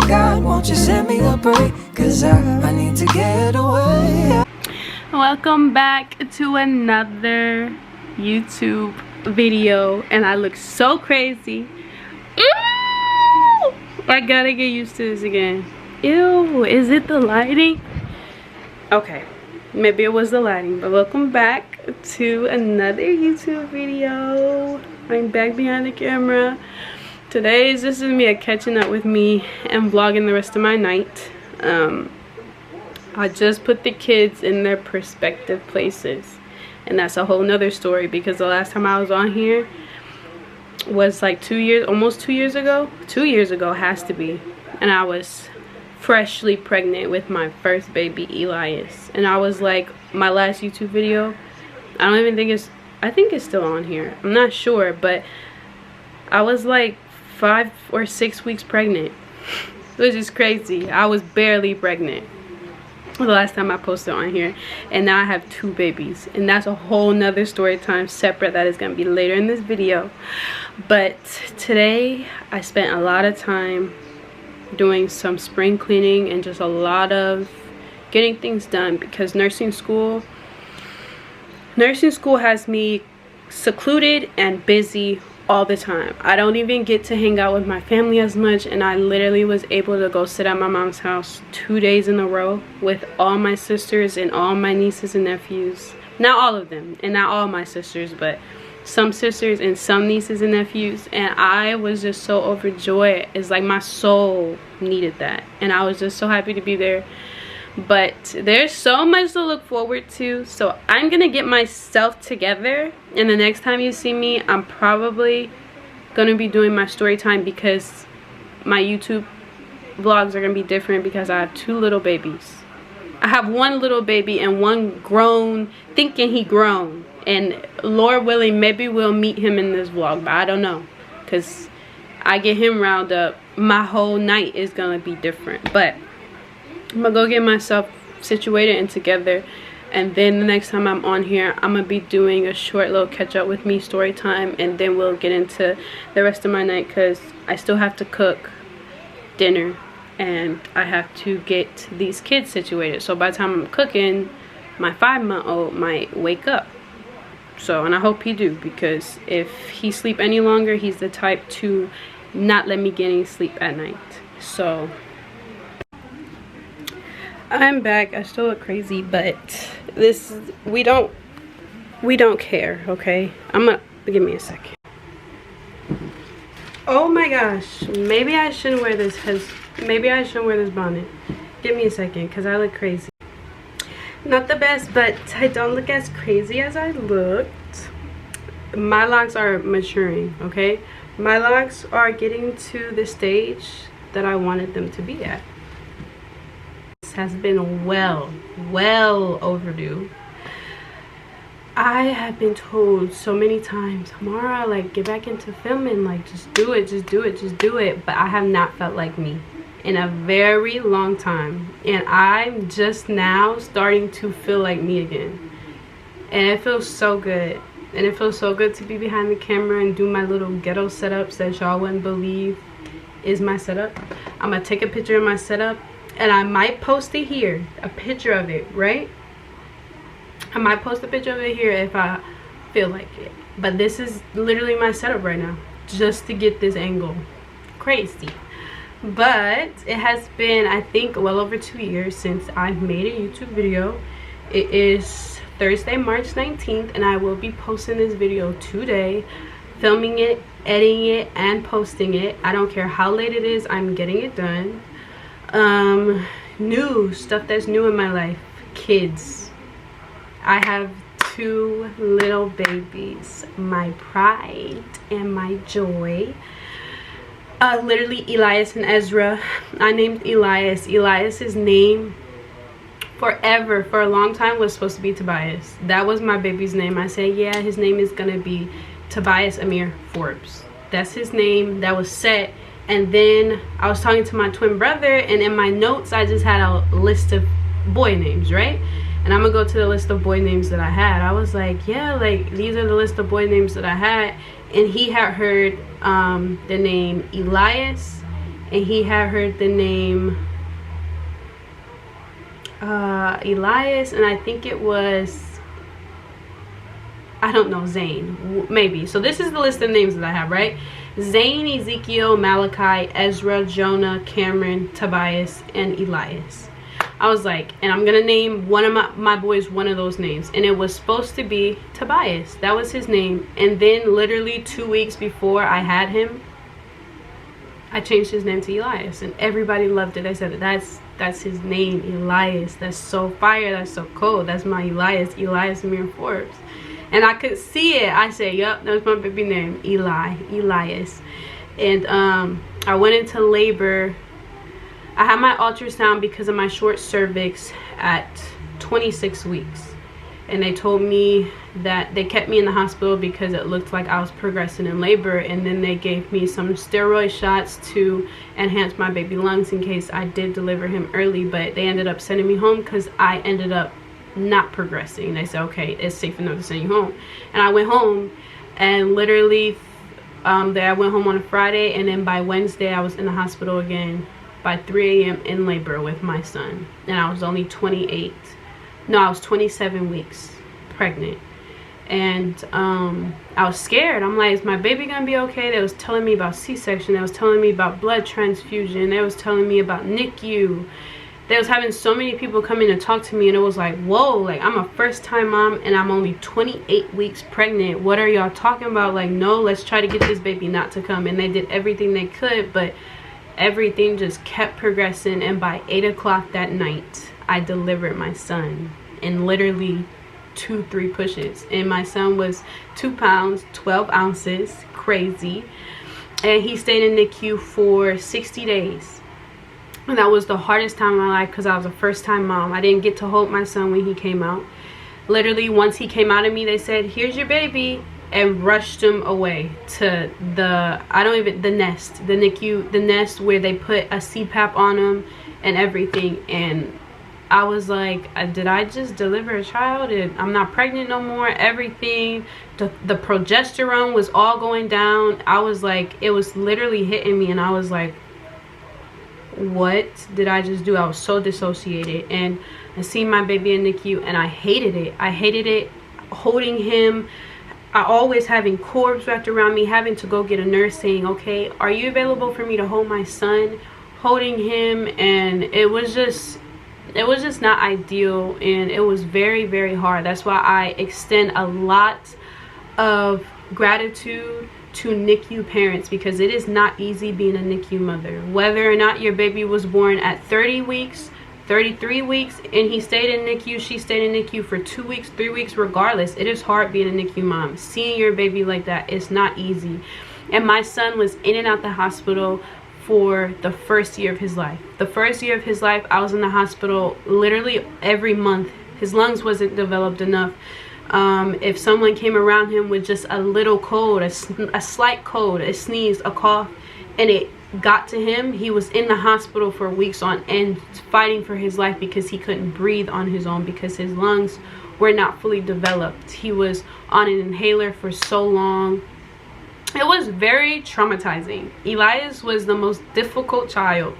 God, won't you send me a break? Cause I need to get away. Welcome back to another YouTube video, and I look so crazy. Ew! I gotta get used to this again. Ew, is it the lighting? Okay, maybe it was the lighting, but welcome back to another YouTube video. I'm back behind the camera. This is me catching up with me and vlogging the rest of my night. I just put the kids in their perspective places, and that's a whole nother story because the last time I was on here was like 2 years, almost 2 years ago. 2 years ago has to be, and I was freshly pregnant with my first baby, Elias. And I was like, my last YouTube video, I don't even think I think it's still on here, I'm not sure, but I was like 5 or 6 weeks pregnant, which is crazy. I was barely pregnant the last time I posted on here, and now I have 2 babies, and that's a whole nother story time separate that is going to be later in this video. But today I spent a lot of time doing some spring cleaning and just a lot of getting things done because nursing school has me secluded and busy all the time. I don't even get to hang out with my family as much, and I literally was able to go sit at my mom's house 2 days in a row with all my sisters and all my nieces and nephews. Not all of them, and not all my sisters, but some sisters and some nieces and nephews, and I was just so overjoyed. It's like my soul needed that, and I was just so happy to be there. But there's so much to look forward to, so I'm gonna get myself together, and the next time you see me, I'm probably gonna be doing my story time because my YouTube vlogs are gonna be different because I have 2 little babies. I have 1 little baby and 1 grown, thinking he grown, and Lord willing, maybe we'll meet him in this vlog, but I don't know, because I get him riled up, my whole night is gonna be different. But I'm gonna go get myself situated and together, and then the next time I'm on here, I'm gonna be doing a short little catch up with me story time, and then we'll get into the rest of my night because I still have to cook dinner and I have to get these kids situated. So by the time I'm cooking, my 5-month-old might wake up. So, and I hope he do, because if he sleep any longer, he's the type to not let me get any sleep at night. So I'm back. I still look crazy, but we don't care, okay? Give me a second. Oh my gosh, maybe I shouldn't wear this bonnet. Give me a second, because I look crazy. Not the best, but I don't look as crazy as I looked. My locks are maturing, okay? My locks are getting to the stage that I wanted them to be at. Has been well overdue. I have been told so many times, Amara, like, get back into filming, like, just do it, but I have not felt like me in a very long time, and I'm just now starting to feel like me again, and it feels so good. And it feels so good to be behind the camera and do my little ghetto setups that y'all wouldn't believe is my setup. I'm gonna take a picture of my setup, and I might post it here, a picture of it, right? I might post a picture of it here if I feel like it. But this is literally my setup right now, just to get this angle. Crazy. But it has been, I think, well over 2 years since I've made a YouTube video. It is Thursday, March 19th, and I will be posting this video today, filming it, editing it, and posting it. I don't care how late it is, I'm getting it done. New stuff that's new in my life. Kids. I have 2 little babies, my pride and my joy. Literally Elias and Ezra. I named Elias. Elias's name for a long time was supposed to be Tobias. That was my baby's name. I said, yeah, his name is gonna be Tobias Amir Forbes. That's his name. That was set. And then I was talking to my twin brother, and in my notes I just had a list of boy names, right? And I'm gonna go to the list of boy names that I had. I was like, yeah, like, these are the list of boy names that I had. And he had heard the name Elias and he had her the name Elias, and I think it was, I don't know, Zane, maybe. So this is the list of names that I have, right? Zane, Ezekiel, Malachi, Ezra, Jonah, Cameron, Tobias, and Elias. I was like, and I'm gonna name one of my boys one of those names, and it was supposed to be Tobias. That was his name. And then literally 2 weeks before I had him, I changed his name to Elias, and everybody loved it. They said, that's his name, Elias. That's so fire. That's so cool. That's my Elias Amir Forbes. And I could see it. I said, yup, that's my baby name, Elias. And I went into labor. I had my ultrasound because of my short cervix at 26 weeks. And they told me that they kept me in the hospital because it looked like I was progressing in labor. And then they gave me some steroid shots to enhance my baby lungs in case I did deliver him early. But they ended up sending me home because I ended up not progressing. They said, okay, it's safe enough to send you home. And I went home, and literally I went home on a Friday, and then by Wednesday I was in the hospital again by 3 a.m. in labor with my son. And I was only 27 weeks pregnant. And I was scared. I'm like, is my baby gonna be okay? They was telling me about C-section. They was telling me about blood transfusion. They was telling me about NICU. They was having so many people come in and talk to me, and it was like, whoa, like, I'm a first-time mom and I'm only 28 weeks pregnant. What are y'all talking about? Like, no, let's try to get this baby not to come. And they did everything they could, but everything just kept progressing. And by 8 o'clock that night, I delivered my son in literally 2-3 pushes. And my son was 2 pounds 12 ounces, crazy. And he stayed in NICU for 60 days. And that was the hardest time of my life because I was a first-time mom. I didn't get to hold my son when he came out. Literally, once he came out of me, they said, here's your baby, and rushed him away to the nest, the NICU, the nest where they put a CPAP on him and everything. And I was like, did I just deliver a child? And I'm not pregnant no more. Everything, the progesterone was all going down. I was like, it was literally hitting me, and I was like, what did I just do? I was so dissociated. And I seen my baby in NICU, and I hated it. I hated it holding him. I always having cords wrapped around me, having to go get a nurse saying, okay, are you available for me to hold my son? Holding him. And it was just not ideal, and it was very, very hard. That's why I extend a lot of gratitude to NICU parents, because it is not easy being a NICU mother. Whether or not your baby was born at 30 weeks, 33 weeks, and he stayed in NICU, she stayed in NICU for 2 weeks, 3 weeks, regardless, it is hard being a NICU mom. Seeing your baby like that is not easy. And my son was in and out the hospital for the first year of his life. The first year of his life, I was in the hospital literally every month. His lungs wasn't developed enough. If someone came around him with just a little cold, a slight cold, a sneeze, a cough, and it got to him, he was in the hospital for weeks on end fighting for his life because he couldn't breathe on his own because his lungs were not fully developed. He was on an inhaler for so long. It was very traumatizing. Elias was the most difficult child.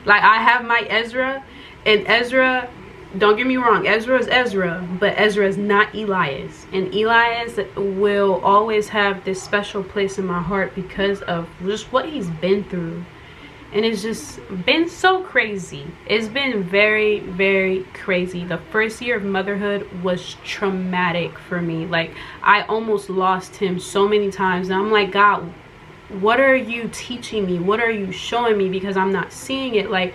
Like, I have my Ezra, and Ezra, don't get me wrong, Ezra is Ezra, but Ezra is not Elias. And Elias will always have this special place in my heart because of just what he's been through. And it's just been so crazy. It's been very, very crazy. The first year of motherhood was traumatic for me. Like, I almost lost him so many times. And I'm like, God, what are you teaching me? What are you showing me? Because I'm not seeing it. Like,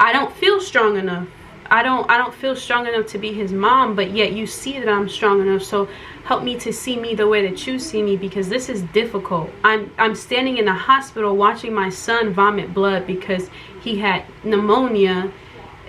I don't feel strong enough. I don't feel strong enough to be his mom, but yet you see that I'm strong enough. So help me to see me the way that you see me, because this is difficult. I'm standing in the hospital watching my son vomit blood because he had pneumonia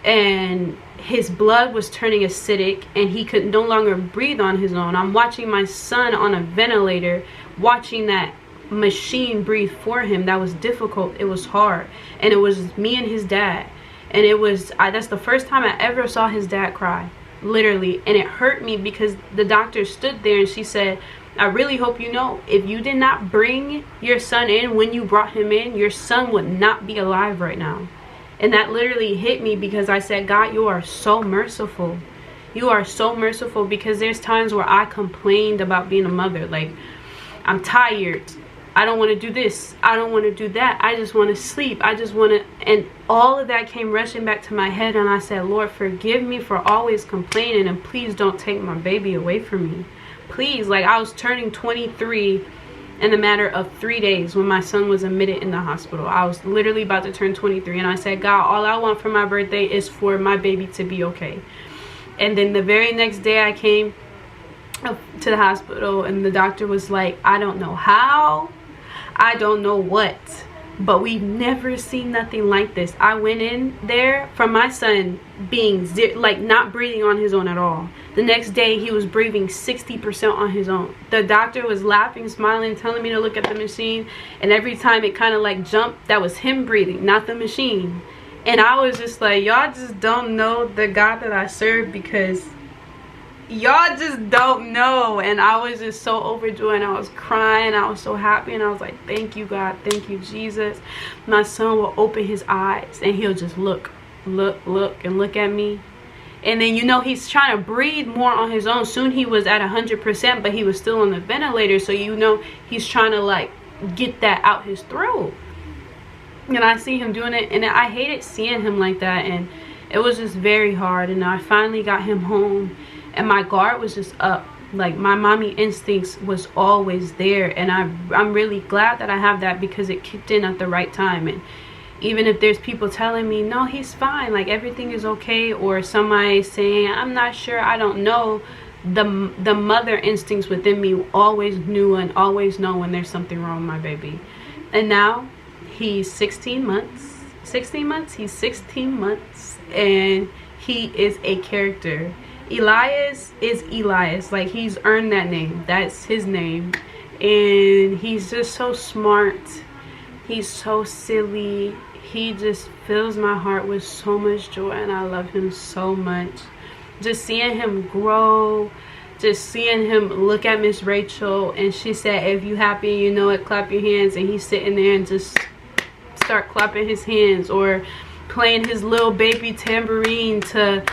and his blood was turning acidic and he could no longer breathe on his own. I'm watching my son on a ventilator, watching that machine breathe for him. That was difficult. It was hard. And it was me and his dad. And it was, that's the first time I ever saw his dad cry, literally. And it hurt me because the doctor stood there and she said, I really hope you know, if you did not bring your son in when you brought him in, your son would not be alive right now. And that literally hit me, because I said, God, you are so merciful. You are so merciful, because there's times where I complained about being a mother. Like, I'm tired. I don't want to do this. I don't want to do that. I just want to sleep. I just want to. And all of that came rushing back to my head. And I said, Lord, forgive me for always complaining. And please don't take my baby away from me. Please. Like, I was turning 23 in a matter of 3 days when my son was admitted in the hospital. I was literally about to turn 23. And I said, God, all I want for my birthday is for my baby to be okay. And then the very next day I came up to the hospital, and the doctor was like, I don't know how, I don't know what, but we've never seen nothing like this. I went in there from my son being like not breathing on his own at all. The next day he was breathing 60% on his own. The doctor was laughing, smiling, telling me to look at the machine, and every time it kind of like jumped, that was him breathing, not the machine. And I was just like, y'all just don't know the God that I serve, because y'all just don't know. And I was just so overjoyed, and I was crying. I was so happy, and I was like, thank you, God, thank you, Jesus. My son will open his eyes, and he'll just look and look at me. And then, you know, he's trying to breathe more on his own. Soon he was at 100%, but he was still on the ventilator, so you know he's trying to like get that out his throat. And I see him doing it, and I hated seeing him like that, and it was just very hard. And I finally got him home, and my guard was just up. Like, my mommy instincts was always there, and I'm really glad that I have that, because it kicked in at the right time. And even if there's people telling me, no, he's fine, like everything is okay, or somebody saying, I'm not sure, I don't know, the mother instincts within me always knew and always know when there's something wrong with my baby. And now he's 16 months. He's 16 months, and he is a character. Elias is Elias. Like, he's earned that name. That's his name. And he's just so smart. He's so silly. He just fills my heart with so much joy, and I love him so much. Just seeing him grow, just seeing him look at Miss Rachel, and she said, if you happy, you know it, clap your hands. And he's sitting there and just start clapping his hands, or playing his little baby tambourine to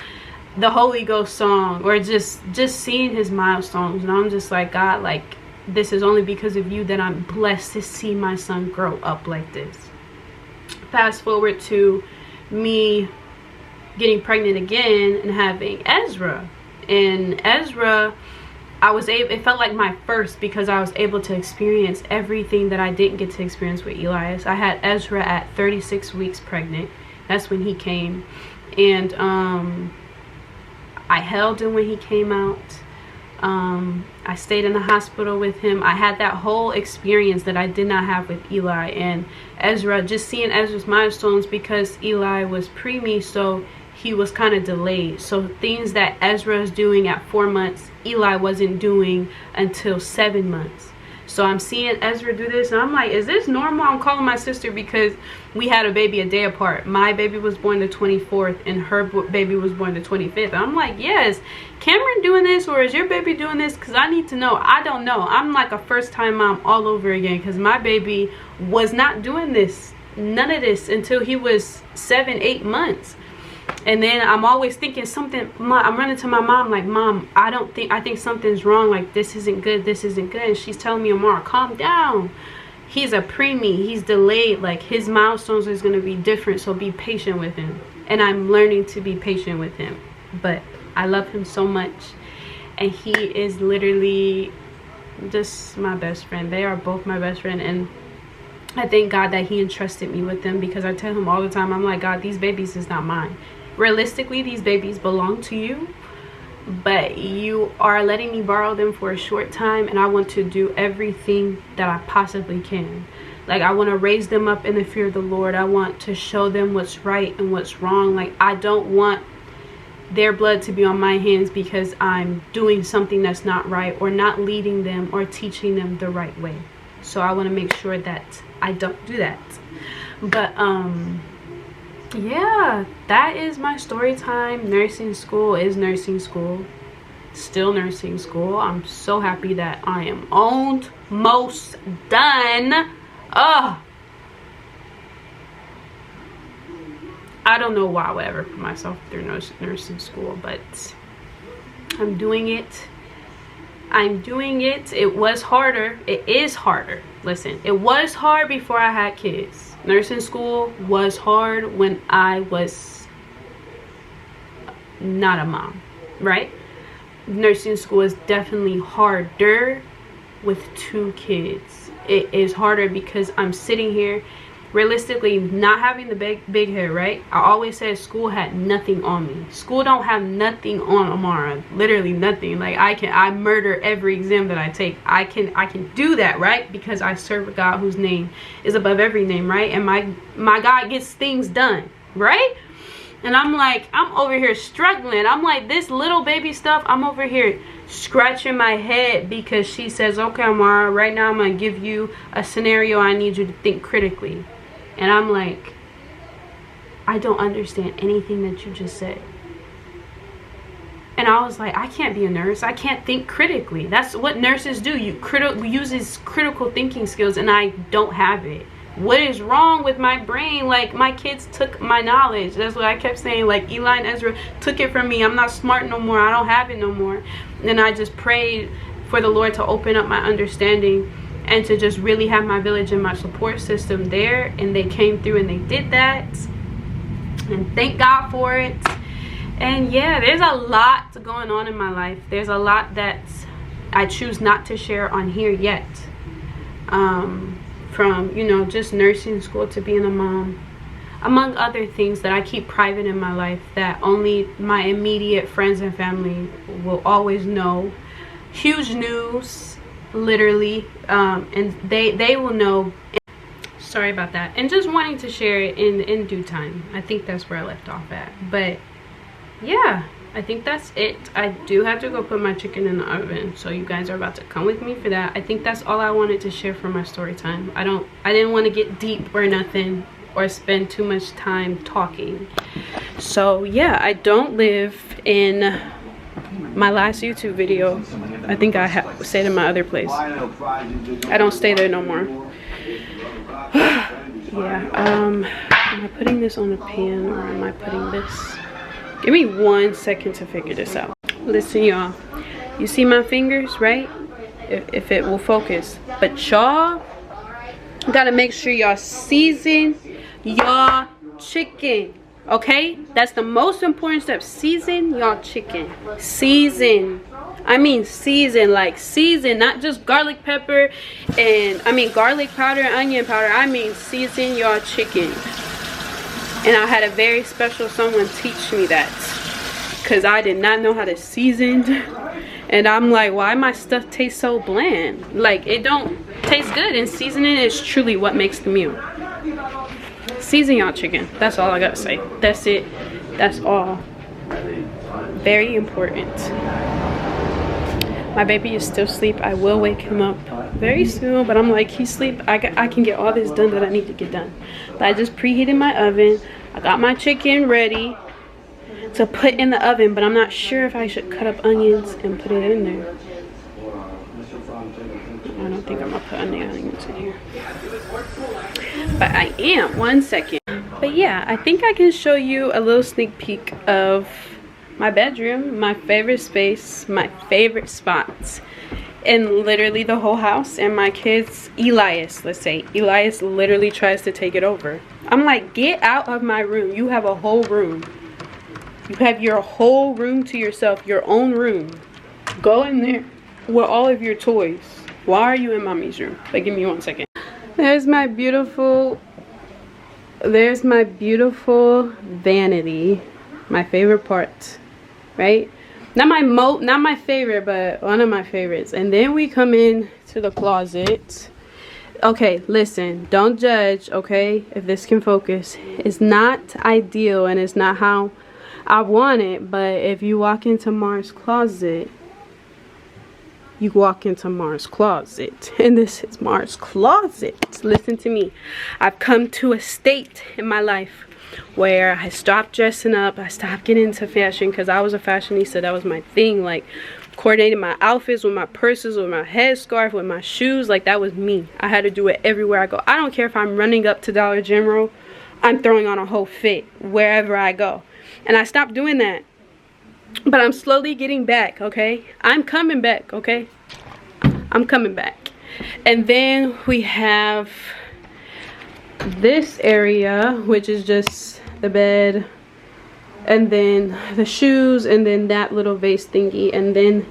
the Holy Ghost song, or just seeing his milestones. And I'm just like, God, like, this is only because of you that I'm blessed to see my son grow up like this. Fast forward to me getting pregnant again and having Ezra. And Ezra, it felt like my first, because I was able to experience everything that I didn't get to experience with Elias. I had Ezra at 36 weeks pregnant. That's when he came. And I held him when he came out. I stayed in the hospital with him. I had that whole experience that I did not have with Eli. And Ezra, just seeing Ezra's milestones, because Eli was preemie, so he was kind of delayed. So things that Ezra is doing at 4 months, Eli wasn't doing until 7 months. So I'm seeing Ezra do this, and I'm like, is this normal? I'm calling my sister, because we had a baby a day apart. My baby was born the 24th, and her baby was born the 25th. And I'm like, yes, Cameron doing this, or is your baby doing this? Because I need to know. I don't know. I'm like a first-time mom all over again, because my baby was not doing this, none of this, until he was 7-8 months. And then I'm always thinking something. I'm running to my mom like, Mom, I think something's wrong. Like, this isn't good. This isn't good. And she's telling me, Amara, calm down. He's a preemie. He's delayed. Like, his milestones is going to be different. So be patient with him. And I'm learning to be patient with him. But I love him so much. And he is literally just my best friend. They are both my best friend. And I thank God that he entrusted me with them, because I tell him all the time, I'm like, God, these babies is not mine. Realistically, these babies belong to you, but you are letting me borrow them for a short time, and I want to do everything that I possibly can. Like, I want to raise them up in the fear of the Lord. I want to show them what's right and what's wrong. Like, I don't want their blood to be on my hands because I'm doing something that's not right, or not leading them or teaching them the right way. So I want to make sure that I don't do that. But yeah, that is my story time. Nursing school is nursing school. still nursing school. I'm so happy that I am almost done. I don't know why I would ever put myself through nursing school, but I'm doing it. I'm doing it. It was harder. It is harder. Listen, it was hard before I had kids. Nursing school was hard when I was not a mom, right? Nursing school is definitely harder with 2 kids. It is harder because I'm sitting here realistically not having the big head, right? I always said school had nothing on me. School don't have nothing on Amara, literally nothing. Like I murder every exam that I take. I can do that, right? Because I serve a God whose name is above every name, right? And my God gets things done, right? And I'm like, I'm over here struggling. I'm like, this little baby stuff, I'm over here scratching my head because she says, okay, Amara, right now I'm gonna give you a scenario. I need you to think critically. And I'm like, I don't understand anything that you just said. And I was like, I can't be a nurse. I can't think critically. That's what nurses do. Uses critical thinking skills, and I don't have it. What is wrong with my brain? Like, my kids took my knowledge. That's what I kept saying. Like, Eli and Ezra took it from me. I'm not smart no more. I don't have it no more. And I just prayed for the Lord to open up my understanding and to just really have my village and my support system there. And they came through and they did that. And thank God for it. And yeah, there's a lot going on in my life. There's a lot that I choose not to share on here yet. From, you know, just nursing school to being a mom, among other things that I keep private in my life that only my immediate friends and family will always know. Huge news, literally, and they will know. Sorry about that. And just wanting to share it in due time. I think that's where I left off at. But yeah, I think that's it. I do have to go put my chicken in the oven, so you guys are about to come with me for that. I think that's all I wanted to share for my story time. I didn't want to get deep or nothing or spend too much time talking. So yeah, I don't live in my last YouTube video. I think I stayed in my other place. I don't stay there no more. Yeah, am I putting this on a pan or am I putting this? Give me 1 second to figure this out. Listen, y'all. You see my fingers, right? If it will focus. But y'all gotta make sure y'all season y'all chicken. Okay? That's the most important step. Season y'all chicken. Season. I mean season, like season, not just garlic pepper and garlic powder and onion powder. I mean season y'all chicken. And I had a very special someone teach me that, because I did not know how to season. And I'm like, why my stuff taste so bland? Like, it don't taste good, and seasoning is truly what makes the meal. Season y'all chicken. That's all I gotta say. That's it. That's all. Very important. My baby is still asleep. I will wake him up very soon, but I'm like, he's asleep. I can get all this done that I need to get done. But I just preheated my oven. I got my chicken ready to put in the oven, but I'm not sure if I should cut up onions and put it in there. I don't think I'm gonna put any onions in here, but I am. 1 second. But yeah, I think I can show you a little sneak peek of my bedroom, my favorite space, my favorite spots in literally the whole house. And my kids, Elias, let's say Elias literally tries to take it over. I'm like, get out of my room. You have a whole room. You have your whole room to yourself, your own room. Go in there with all of your toys. Why are you in mommy's room? Like, give me 1 second. There's my beautiful vanity, my favorite part, right? Not my favorite, but one of my favorites. And then we come in to the closet. Okay, listen, don't judge, okay? If this can focus. It's not ideal and it's not how I want it, but if you walk into Mars' closet, you walk into Mara's closet, and this is Mara's closet. Listen to me. I've come to a state in my life where I stopped dressing up. I stopped getting into fashion because I was a fashionista. That was my thing. Like, coordinating my outfits with my purses, with my headscarf, with my shoes. Like, that was me. I had to do it everywhere I go. I don't care if I'm running up to Dollar General. I'm throwing on a whole fit wherever I go. And I stopped doing that. But I'm slowly getting back, okay? I'm coming back, okay? I'm coming back. And then we have this area, which is just the bed, and then the shoes, and then that little vase thingy, and then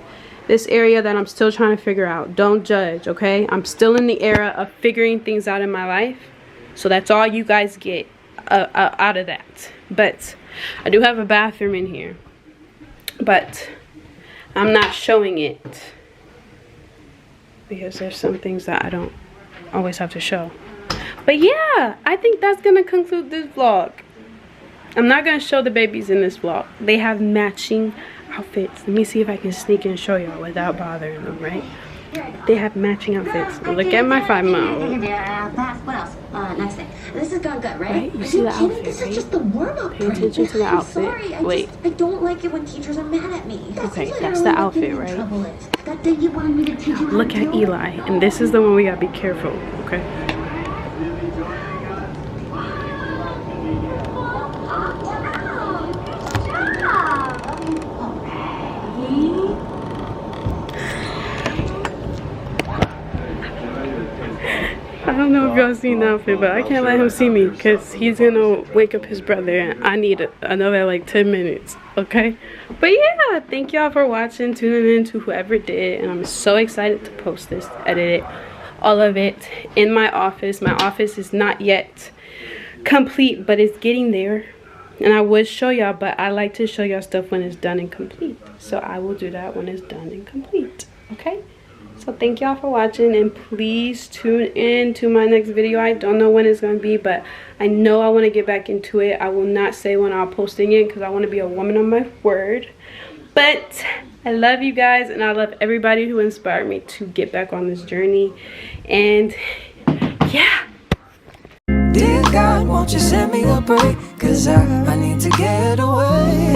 this area that I'm still trying to figure out. Don't judge, okay? I'm still in the era of figuring things out in my life. So that's all you guys get out of that. But I do have a bathroom in here. But I'm not showing it because there's some things that I don't always have to show. But yeah, I think that's gonna conclude this vlog. I'm not gonna show the babies in this vlog. They have matching outfits. Let me see if I can sneak and show y'all without bothering them, right? They have matching outfits. Look at my 5-month-old. What else? Next thing. This has gone good, right? Right? You see the outfit, This right? is just the warm-up. Pay attention to the outfit. Sorry, Wait. I don't like it when teachers are mad at me. Okay, that's the outfit, right? That day you wanted me to teach you how Look to at do it. Eli, and this is the one we gotta be careful, okay? I don't know if y'all seen the outfit, but I can't let him see me because he's gonna wake up his brother, and I need another like 10 minutes, okay? But yeah, thank y'all for watching, tuning in to whoever did, and I'm so excited to post this, edit it, all of it in my office. My office is not yet complete, but it's getting there, and I would show y'all, but I like to show y'all stuff when it's done and complete, so I will do that when it's done and complete, okay? So thank y'all for watching, and please tune in to my next video. I don't know when it's going to be, but I know I want to get back into it. I will not say when I'll posting it because I want to be a woman of my word. But I love you guys, and I love everybody who inspired me to get back on this journey. And yeah. Dear God, won't you send me a break? Cause I need to get away.